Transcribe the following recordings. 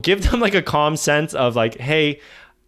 Give them like a calm sense of like, hey,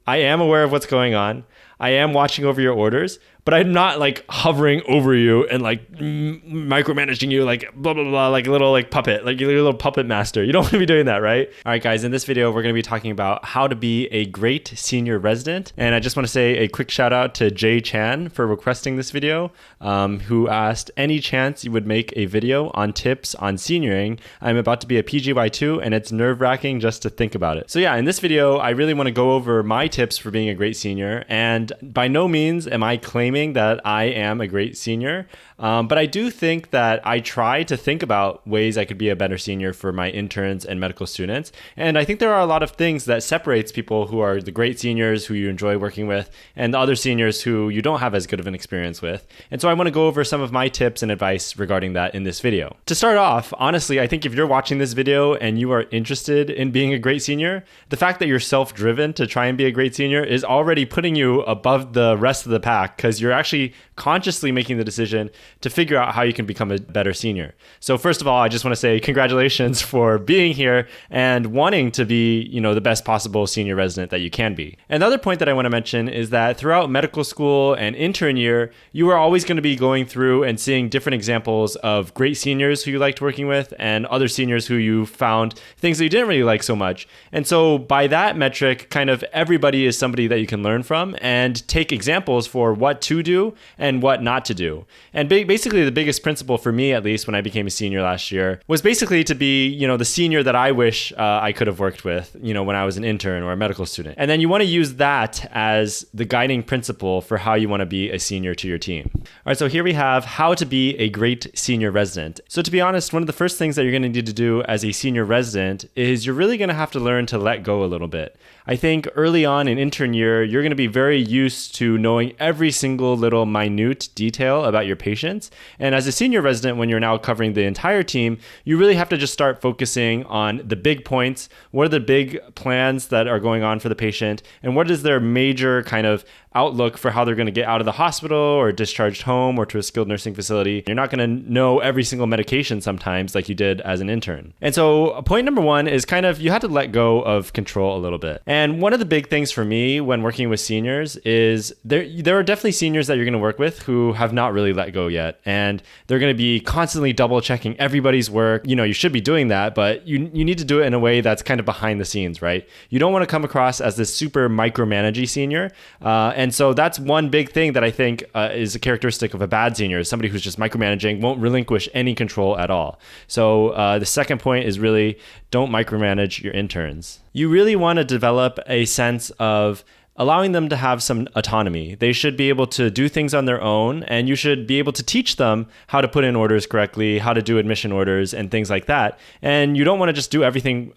I am aware of what's going on. I am watching over your orders, but I'm not like hovering over you and like micromanaging you like blah, blah, blah, like a little like puppet, like you're a little puppet master. You don't want to be doing that, right? All right, guys, in this video, we're going to be talking about how to be a great senior resident. And I just want to say a quick shout out to Jay Chan for requesting this video, who asked, any chance you would make a video on tips on senioring? I'm about to be a PGY2 and it's nerve wracking just to think about it. So yeah, in this video, I really want to go over my tips for being a great senior. And by no means am I claiming that I am a great senior, but I do think that I try to think about ways I could be a better senior for my interns and medical students. And I think there are a lot of things that separates people who are the great seniors who you enjoy working with and the other seniors who you don't have as good of an experience with. And so I want to go over some of my tips and advice regarding that in this video. To start off, honestly, I think if you're watching this video and you are interested in being a great senior, the fact that you're self-driven to try and be a great senior is already putting you above the rest of the pack, because you're actually consciously making the decision to figure out how you can become a better senior. So first of all, I just want to say congratulations for being here and wanting to be, the best possible senior resident that you can be. Another point that I want to mention is that throughout medical school and intern year, you are always going to be going through and seeing different examples of great seniors who you liked working with and other seniors who you found things that you didn't really like so much. And so by that metric, kind of everybody is somebody that you can learn from and take examples for what to do and what not to do. And basically the biggest principle for me, at least when I became a senior last year, was basically to be, the senior that I wish I could have worked with, when I was an intern or a medical student. And then you want to use that as the guiding principle for how you want to be a senior to your team. All right, so here we have how to be a great senior resident. So to be honest, one of the first things that you're going to need to do as a senior resident is you're really going to have to learn to let go a little bit. I think early on in intern year, you're going to be very used to knowing every single little minute detail about your patients. And as a senior resident, when you're now covering the entire team, you really have to just start focusing on the big points. What are the big plans that are going on for the patient? And what is their major kind of outlook for how they're going to get out of the hospital or discharged home or to a skilled nursing facility? You're not going to know every single medication sometimes like you did as an intern. And so point number one is kind of you have to let go of control a little bit. And one of the big things for me when working with seniors is there are definitely seniors that you're going to work with who have not really let go yet. And they're going to be constantly double checking everybody's work. You should be doing that, but you need to do it in a way that's kind of behind the scenes, right? You don't want to come across as this super micromanagey senior. And so that's one big thing that I think is a characteristic of a bad senior, is somebody who's just micromanaging, won't relinquish any control at all. So the second point is really don't micromanage your interns. You really want to develop a sense of allowing them to have some autonomy. They should be able to do things on their own, and you should be able to teach them how to put in orders correctly, how to do admission orders and things like that. And you don't want to just do everything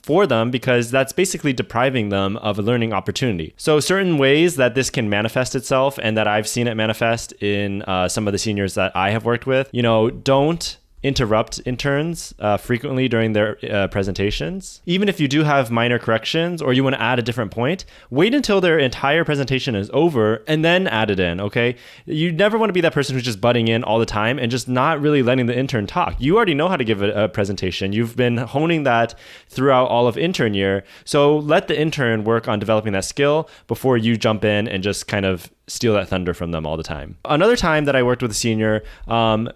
for them, because that's basically depriving them of a learning opportunity. So certain ways that this can manifest itself, and that I've seen it manifest in some of the seniors that I have worked with, don't interrupt interns frequently during their presentations. Even if you do have minor corrections or you want to add a different point, wait until their entire presentation is over and then add it in, okay? You never want to be that person who's just butting in all the time and just not really letting the intern talk. You already know how to give a presentation. You've been honing that throughout all of intern year. So let the intern work on developing that skill before you jump in and just kind of steal that thunder from them all the time. Another time that I worked with a senior,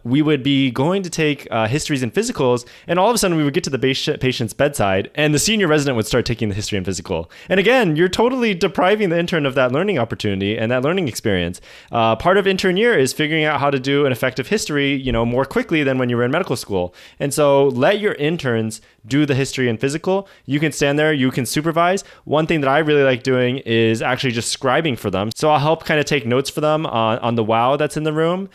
we would be going to take histories and physicals, and all of a sudden we would get to the patient's bedside and the senior resident would start taking the history and physical. And again, you're totally depriving the intern of that learning opportunity and that learning experience. Part of intern year is figuring out how to do an effective history, more quickly than when you were in medical school. And so let your interns do the history and physical. You can stand there, you can supervise. One thing that I really like doing is actually just scribing for them. So I'll help kind of take notes for them on the wow that's in the room.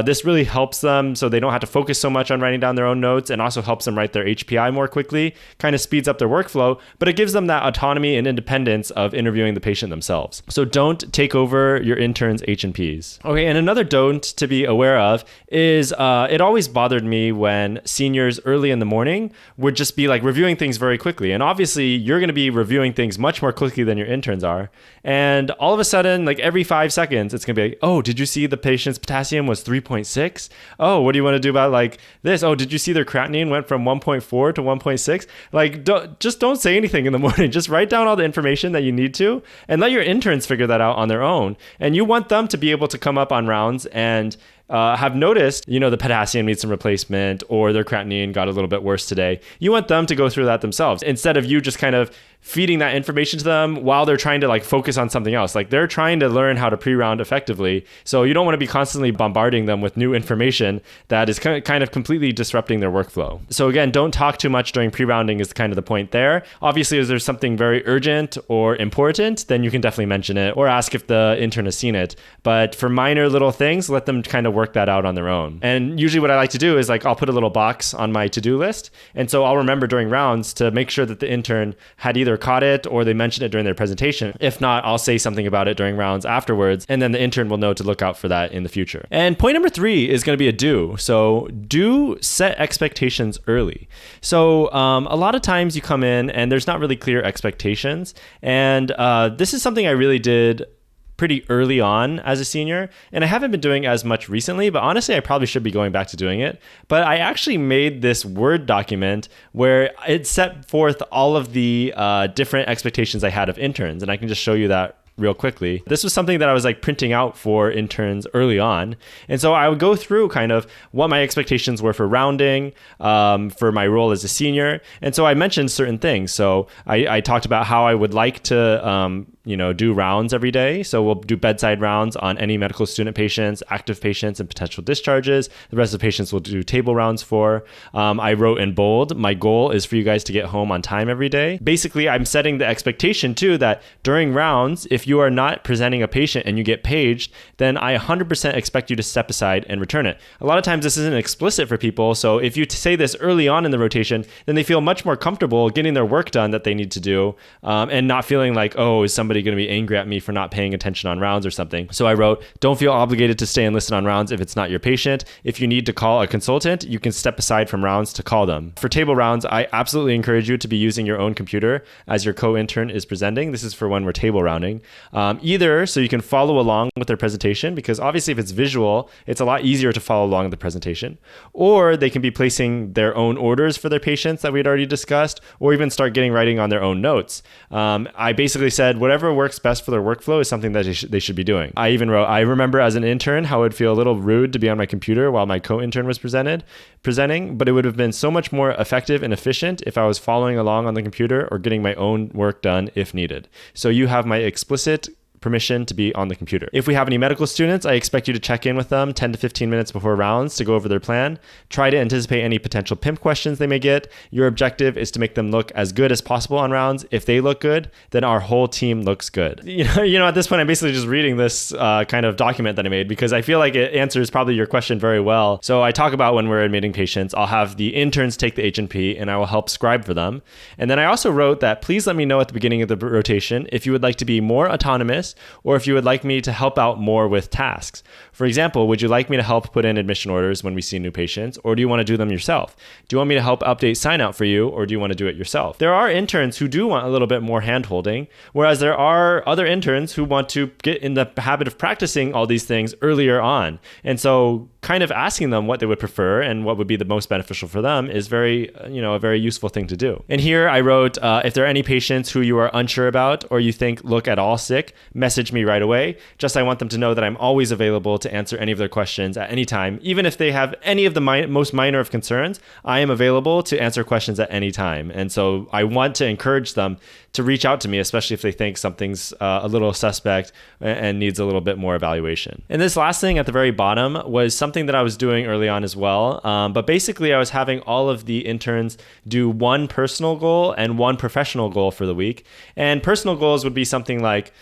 This really helps them so they don't have to focus so much on writing down their own notes, and also helps them write their HPI more quickly, kind of speeds up their workflow, but it gives them that autonomy and independence of interviewing the patient themselves. So don't take over your interns' H&Ps. Okay, and another don't to be aware of is it always bothered me when seniors early in the morning would just just be like reviewing things very quickly. And obviously you're going to be reviewing things much more quickly than your interns are. And all of a sudden, like every 5 seconds, it's going to be like, oh, did you see the patient's potassium was 3.6? Oh, what do you want to do about like this? Oh, did you see their creatinine went from 1.4 to 1.6? Like, don't say anything in the morning. Just write down all the information that you need to and let your interns figure that out on their own. And you want them to be able to come up on rounds and have noticed, the potassium needs some replacement or their creatinine got a little bit worse today. You want them to go through that themselves instead of you just kind of feeding that information to them while they're trying to like focus on something else. Like they're trying to learn how to pre-round effectively. So you don't want to be constantly bombarding them with new information that is kind of completely disrupting their workflow. So again, don't talk too much during pre-rounding is kind of the point there. Obviously, if there's something very urgent or important, then you can definitely mention it or ask if the intern has seen it. But for minor little things, let them kind of work that out on their own. And usually what I like to do is like I'll put a little box on my to-do list. And so I'll remember during rounds to make sure that the intern had either caught it or they mentioned it during their presentation. If not, I'll say something about it during rounds afterwards, and then the intern will know to look out for that in the future. And point number 3 is going to be a do. So do set expectations early. So a lot of times you come in and there's not really clear expectations. And this is something I really did pretty early on as a senior, and I haven't been doing as much recently, but honestly, I probably should be going back to doing it. But I actually made this Word document where it set forth all of the different expectations I had of interns, and I can just show you that real quickly. This was something that I was like printing out for interns early on. And so I would go through kind of what my expectations were for rounding, for my role as a senior. And so I mentioned certain things. So I talked about how I would like to, do rounds every day. So we'll do bedside rounds on any medical student patients, active patients, and potential discharges. The rest of the patients will do table rounds for. I wrote in bold, my goal is for you guys to get home on time every day. Basically, I'm setting the expectation too that during rounds, if you are not presenting a patient and you get paged, then I 100% expect you to step aside and return it. A lot of times this isn't explicit for people. So if you say this early on in the rotation, then they feel much more comfortable getting their work done that they need to do, and not feeling like, oh, is somebody going to be angry at me for not paying attention on rounds or something. So I wrote, don't feel obligated to stay and listen on rounds if it's not your patient. If you need to call a consultant, you can step aside from rounds to call them. For table rounds, I absolutely encourage you to be using your own computer as your co-intern is presenting. This is for when we're table rounding. Either so you can follow along with their presentation, because obviously if it's visual, it's a lot easier to follow along with the presentation, or they can be placing their own orders for their patients that we had already discussed, or even start writing on their own notes. I basically said whatever works best for their workflow is something that they should be doing. I even wrote, I remember as an intern how it would feel a little rude to be on my computer while my co-intern was presenting, but it would have been so much more effective and efficient if I was following along on the computer or getting my own work done if needed. So you have my explicit permission to be on the computer. If we have any medical students, I expect you to check in with them 10 to 15 minutes before rounds to go over their plan. Try to anticipate any potential PIMP questions they may get. Your objective is to make them look as good as possible on rounds. If they look good, then our whole team looks good. At this point, I'm basically just reading this kind of document that I made because I feel like it answers probably your question very well. So I talk about when we're admitting patients, I'll have the interns take the H&P and I will help scribe for them. And then I also wrote that please let me know at the beginning of the rotation if you would like to be more autonomous or if you would like me to help out more with tasks. For example, would you like me to help put in admission orders when we see new patients, or do you want to do them yourself? Do you want me to help update sign out for you, or do you want to do it yourself? There are interns who do want a little bit more hand-holding, whereas there are other interns who want to get in the habit of practicing all these things earlier on. And so kind of asking them what they would prefer and what would be the most beneficial for them is a very useful thing to do. And here I wrote, if there are any patients who you are unsure about or you think look at all sick, message me right away. Just I want them to know that I'm always available to answer any of their questions at any time. Even if they have any of the most minor of concerns, I am available to answer questions at any time. And so I want to encourage them to reach out to me, especially if they think something's a little suspect and needs a little bit more evaluation. And this last thing at the very bottom was something that I was doing early on as well. But basically I was having all of the interns do one personal goal and one professional goal for the week. And personal goals would be something like,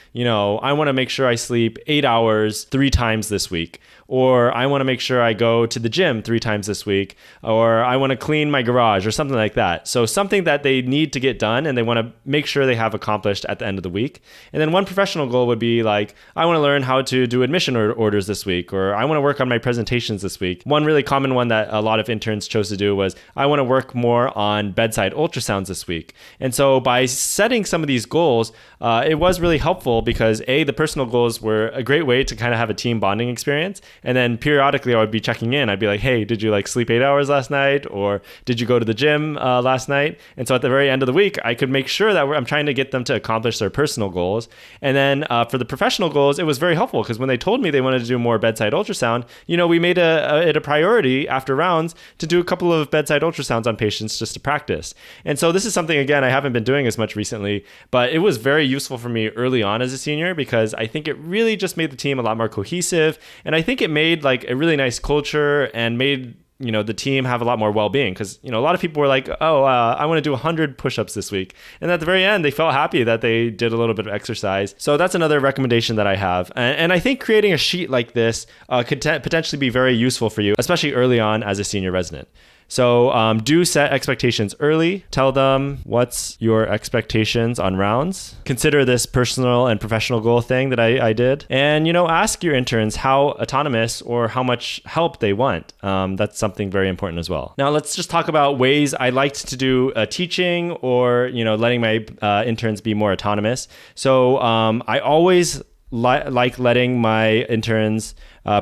I want to make sure I sleep 8 hours 3 times this week, or I want to make sure I go to the gym 3 times this week, or I want to clean my garage or something like that. So something that they need to get done and they want to make sure they have accomplished at the end of the week. And then one professional goal would be like, I want to learn how to do admission orders this week, or I want to work on my presentations this week. One really common one that a lot of interns chose to do was, I want to work more on bedside ultrasounds this week. And so by setting some of these goals, it was really helpful because the personal goals were a great way to kind of have a team bonding experience. And then periodically I would be checking in. I'd be like, hey, did you like sleep 8 hours last night? Or did you go to the gym last night? And so at the very end of the week, I could make sure that I'm trying to get them to accomplish their personal goals. And then for the professional goals, it was very helpful because when they told me they wanted to do more bedside ultrasound, we made it a priority after rounds to do a couple of bedside ultrasounds on patients just to practice. And so this is something, again, I haven't been doing as much recently, but it was very useful for me early on as a senior because I think it really just made the team a lot more cohesive. And I think it made like a really nice culture and made the team have a lot more well-being because, a lot of people were like, I want to do 100 push-ups this week. And at the very end, they felt happy that they did a little bit of exercise. So that's another recommendation that I have. And I think creating a sheet like this could potentially be very useful for you, especially early on as a senior resident. So do set expectations early. Tell them what's your expectations on rounds. Consider this personal and professional goal thing that I did. And, ask your interns how autonomous or how much help they want. That's something very important as well. Now, let's just talk about ways I liked to do teaching or, letting my interns be more autonomous. So I always like letting my interns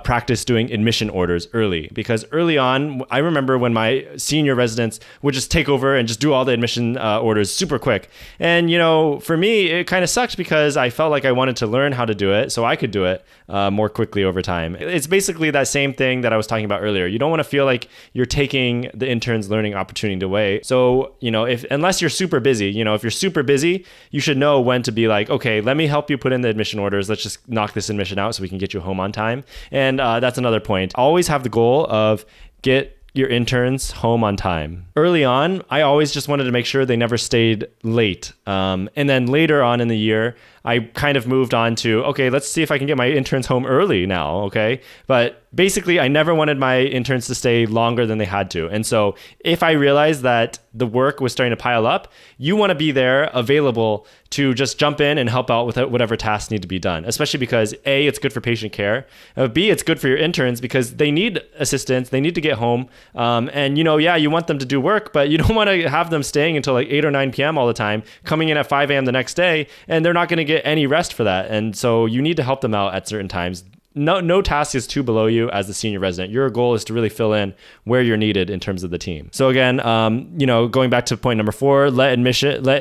practice doing admission orders early because early on, I remember when my senior residents would just take over and just do all the admission orders super quick. And, for me, it kind of sucked because I felt like I wanted to learn how to do it so I could do it more quickly over time. It's basically that same thing that I was talking about earlier. You don't want to feel like you're taking the intern's learning opportunity away. So, unless you're super busy, if you're super busy, you should know when to be like, okay, let me help you put in the admission orders. Let's just knock this admission out so we can get you home on time. And that's another point. Always have the goal of get your interns home on time. Early on, I always just wanted to make sure they never stayed late. And then later on in the year, I kind of moved on to, okay, let's see if I can get my interns home early now, okay? But basically, I never wanted my interns to stay longer than they had to. And so if I realized that the work was starting to pile up, you want to be there available to just jump in and help out with whatever tasks need to be done, especially because A, it's good for patient care. B, it's good for your interns because they need assistance. They need to get home. And, you want them to do work, but you don't want to have them staying until like 8 or 9 p.m. all the time, coming in at 5 a.m. the next day, and they're not going to get any rest for that. And so you need to help them out at certain times. No task is too below you as the senior resident. Your goal is to really fill in where you're needed in terms of the team. So again, going back to point number 4, let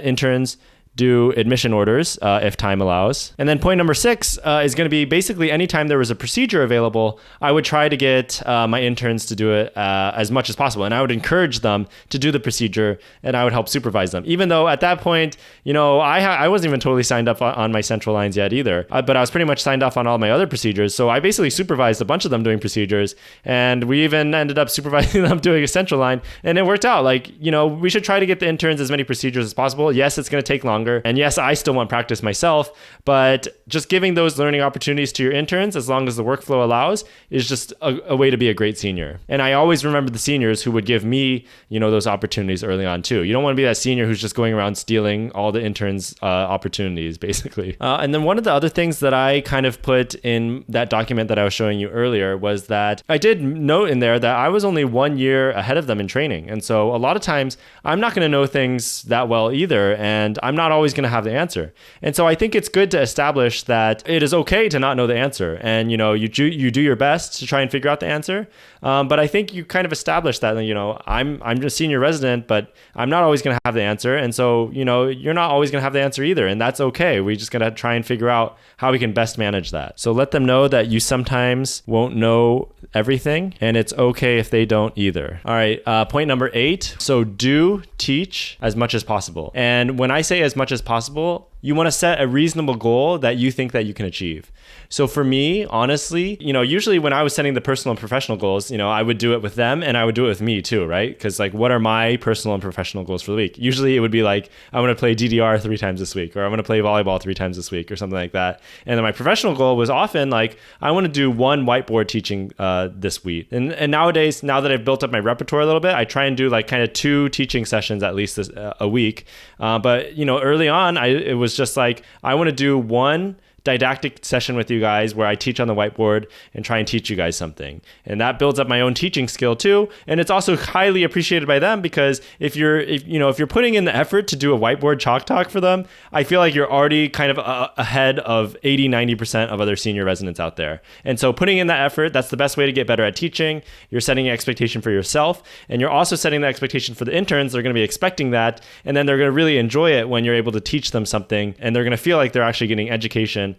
interns do admission orders if time allows. And then point number 6 is going to be basically anytime there was a procedure available, I would try to get my interns to do it as much as possible. And I would encourage them to do the procedure and I would help supervise them. Even though at that point, I wasn't even totally signed up on my central lines yet either, but I was pretty much signed off on all my other procedures. So I basically supervised a bunch of them doing procedures, and we even ended up supervising them doing a central line, and it worked out. We should try to get the interns as many procedures as possible. Yes, it's going to take longer. And yes, I still want practice myself, but just giving those learning opportunities to your interns, as long as the workflow allows, is just a way to be a great senior. And I always remember the seniors who would give me, those opportunities early on too. You don't want to be that senior who's just going around stealing all the interns' opportunities, basically. And then one of the other things that I kind of put in that document that I was showing you earlier was that I did note in there that I was only 1 year ahead of them in training. And so a lot of times I'm not going to know things that well either. And I'm not always going to have the answer. And so I think it's good to establish that it is okay to not know the answer. And, you do your best to try and figure out the answer. But I think you kind of establish that, I'm just a senior resident, but I'm not always going to have the answer. And so, you're not always going to have the answer either. And that's okay. We're just going to try and figure out how we can best manage that. So let them know that you sometimes won't know everything, and it's okay if they don't either. All right. Point number 8. So do teach as much as possible. And when I say as much as possible, you want to set a reasonable goal that you think that you can achieve. So for me, honestly, usually when I was setting the personal and professional goals, I would do it with them and I would do it with me too, right? Because like, what are my personal and professional goals for the week? Usually it would be like, I want to play DDR 3 times this week, or I want to play volleyball 3 times this week, or something like that. And then my professional goal was often like, I want to do 1 whiteboard teaching this week. And nowadays, now that I've built up my repertoire a little bit, I try and do like kind of 2 teaching sessions at least a week. But early on, it was just like, I want to do 1 didactic session with you guys where I teach on the whiteboard and try and teach you guys something. And that builds up my own teaching skill too. And it's also highly appreciated by them, because if you're putting in the effort to do a whiteboard chalk talk for them, I feel like you're already kind of ahead of 80-90% of other senior residents out there. And so putting in that effort, that's the best way to get better at teaching. You're setting an expectation for yourself, and you're also setting the expectation for the interns. They're going to be expecting that, and then they're going to really enjoy it when you're able to teach them something, and they're going to feel like they're actually getting education,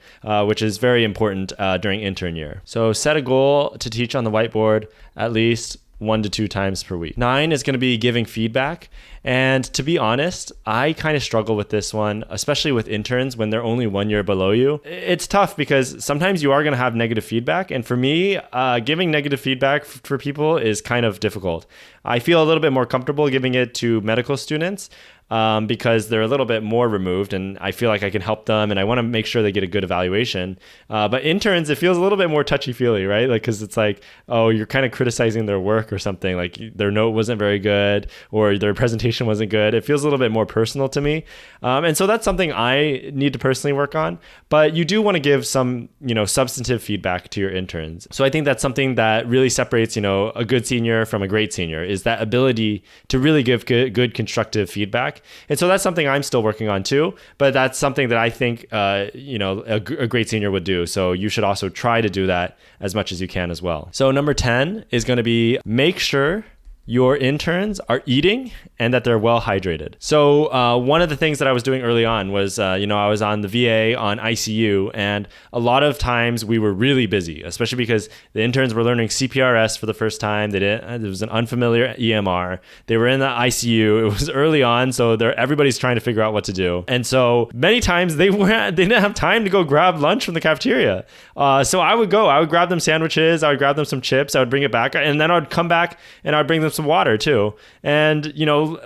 which is very important during intern year. So set a goal to teach on the whiteboard at least 1 to 2 times per week. 9 is going to be giving feedback. And to be honest, I kind of struggle with this one, especially with interns when they're only 1 year below you. It's tough because sometimes you are going to have negative feedback. And for me, giving negative feedback for people is kind of difficult. I feel a little bit more comfortable giving it to medical students because they're a little bit more removed, and I feel like I can help them, and I want to make sure they get a good evaluation. But interns, it feels a little bit more touchy-feely, right? Like, because it's like, oh, you're kind of criticizing their work or something, like their note wasn't very good or their presentation wasn't good. It feels a little bit more personal to me. And so that's something I need to personally work on. But you do want to give some, substantive feedback to your interns. So I think that's something that really separates, a good senior from a great senior, is that ability to really give good constructive feedback. And so that's something I'm still working on too, but that's something that I think, a great senior would do. So you should also try to do that as much as you can as well. So number 10 is going to be make sure your interns are eating and that they're well hydrated. So one of the things that I was doing early on was, I was on the VA on ICU, and a lot of times we were really busy, especially because the interns were learning CPRS for the first time. It was an unfamiliar EMR. They were in the ICU. It was early on, so everybody's trying to figure out what to do. And so many times they didn't have time to go grab lunch from the cafeteria. So I would grab them sandwiches, I would grab them some chips, I would bring it back, and then I would come back and I would bring them some water too. And,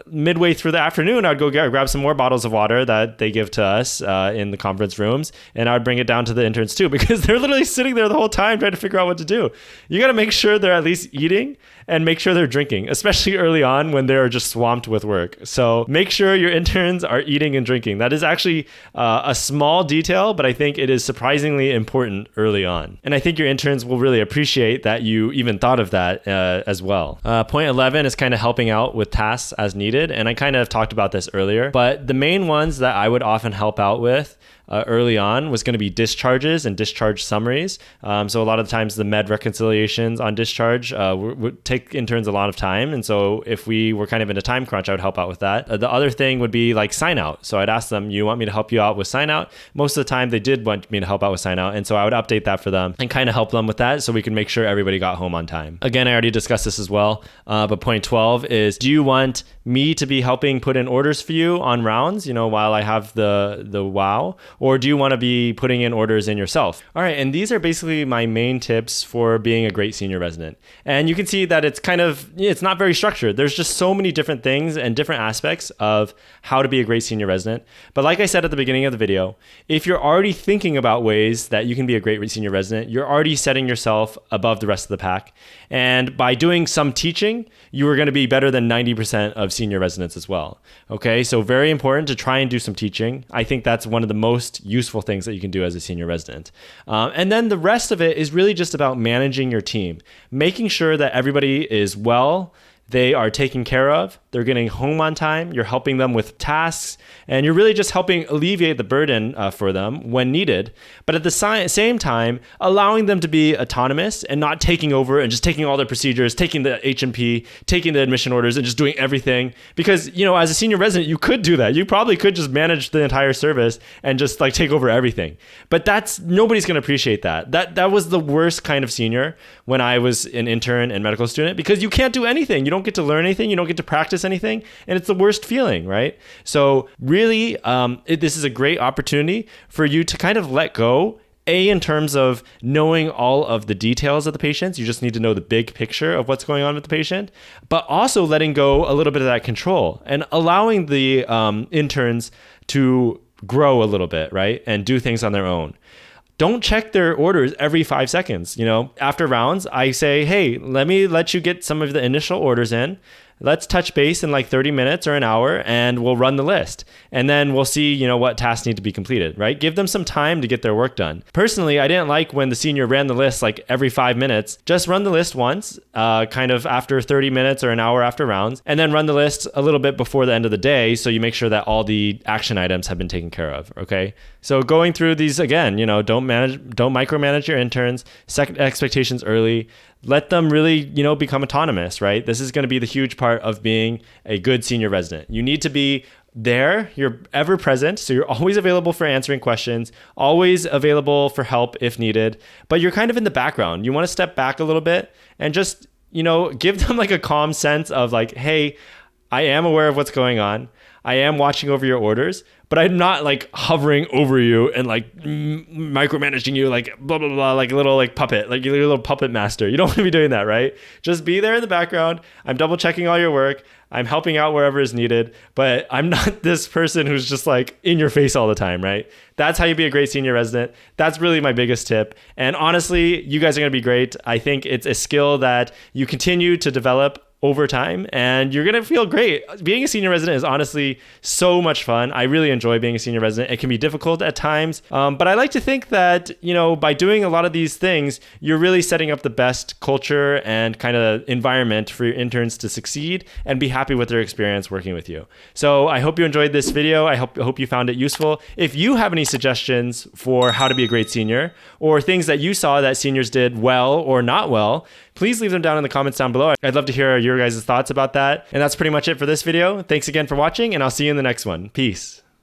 midway through the afternoon, I'd go grab some more bottles of water that they give to us in the conference rooms. And I would bring it down to the interns too, because they're literally sitting there the whole time trying to figure out what to do. You got to make sure they're at least eating and make sure they're drinking, especially early on when they're just swamped with work. So make sure your interns are eating and drinking. That is actually a small detail, but I think it is surprisingly important early on. And I think your interns will really appreciate that you even thought of that as well. Point 11 is kind of helping out with tasks as needed. And I kind of talked about this earlier, but the main ones that I would often help out with early on was going to be discharges and discharge summaries. So a lot of the times the med reconciliations on discharge would take interns a lot of time. And so if we were kind of in a time crunch, I would help out with that. The other thing would be like sign out. So I'd ask them, you want me to help you out with sign out? Most of the time they did want me to help out with sign out. And so I would update that for them and kind of help them with that so we can make sure everybody got home on time. Again, I already discussed this as well. But point 12 is, do you want me to be helping put in orders for you on rounds, while I have the WOW? Or do you want to be putting in orders in yourself? All right, and these are basically my main tips for being a great senior resident. And you can see that it's not very structured. There's just so many different things and different aspects of how to be a great senior resident. But like I said at the beginning of the video, if you're already thinking about ways that you can be a great senior resident, you're already setting yourself above the rest of the pack. And by doing some teaching, you are going to be better than 90% of senior residents as well. Okay, so very important to try and do some teaching. I think that's one of the most useful things that you can do as a senior resident. And then the rest of it is really just about managing your team, making sure that everybody is well, they are taken care of, they're getting home on time, you're helping them with tasks, and you're really just helping alleviate the burden for them when needed. But at the same time, allowing them to be autonomous and not taking over and just taking all their procedures, taking the H&P, taking the admission orders, and just doing everything. Because, as a senior resident, you could do that. You probably could just manage the entire service and just take over everything. But nobody's going to appreciate that. That was the worst kind of senior when I was an intern and medical student, because you can't do anything. You don't get to learn anything. You don't get to practice anything. And it's the worst feeling, right? So really, this is a great opportunity for you to kind of let go. In terms of knowing all of the details of the patients, you just need to know the big picture of what's going on with the patient, but also letting go a little bit of that control and allowing the interns to grow a little bit, right? And do things on their own. Don't check their orders every 5 seconds. After rounds, I say, hey, let me let you get some of the initial orders in. Let's touch base in like 30 minutes or an hour and we'll run the list. And then we'll see, what tasks need to be completed, right? Give them some time to get their work done. Personally, I didn't like when the senior ran the list like every 5 minutes. Just run the list once, kind of after 30 minutes or an hour after rounds, and then run the list a little bit before the end of the day so you make sure that all the action items have been taken care of, okay? So going through these again, don't micromanage your interns, set expectations early. Let them really, become autonomous, right? This is going to be the huge part of being a good senior resident. You need to be there. You're ever present. So you're always available for answering questions, always available for help if needed, but you're kind of in the background. You want to step back a little bit and just, give them like a calm sense of like, hey, I am aware of what's going on. I am watching over your orders, but I'm not like hovering over you and like micromanaging you like blah, blah, blah, like a little like puppet, like you're a little puppet master. You don't want to be doing that, right? Just be there in the background. I'm double checking all your work. I'm helping out wherever is needed, but I'm not this person who's just like in your face all the time, right? That's how you be a great senior resident. That's really my biggest tip. And honestly, you guys are going to be great. I think it's a skill that you continue to develop over time and you're going to feel great. Being a senior resident is honestly so much fun. I really enjoy being a senior resident. It can be difficult at times, but I like to think that, by doing a lot of these things, you're really setting up the best culture and kind of environment for your interns to succeed and be happy with their experience working with you. So I hope you enjoyed this video. I hope you found it useful. If you have any suggestions for how to be a great senior or things that you saw that seniors did well or not well, please leave them down in the comments down below. I'd love to hear your guys' thoughts about that. And that's pretty much it for this video. Thanks again for watching, and I'll see you in the next one. Peace.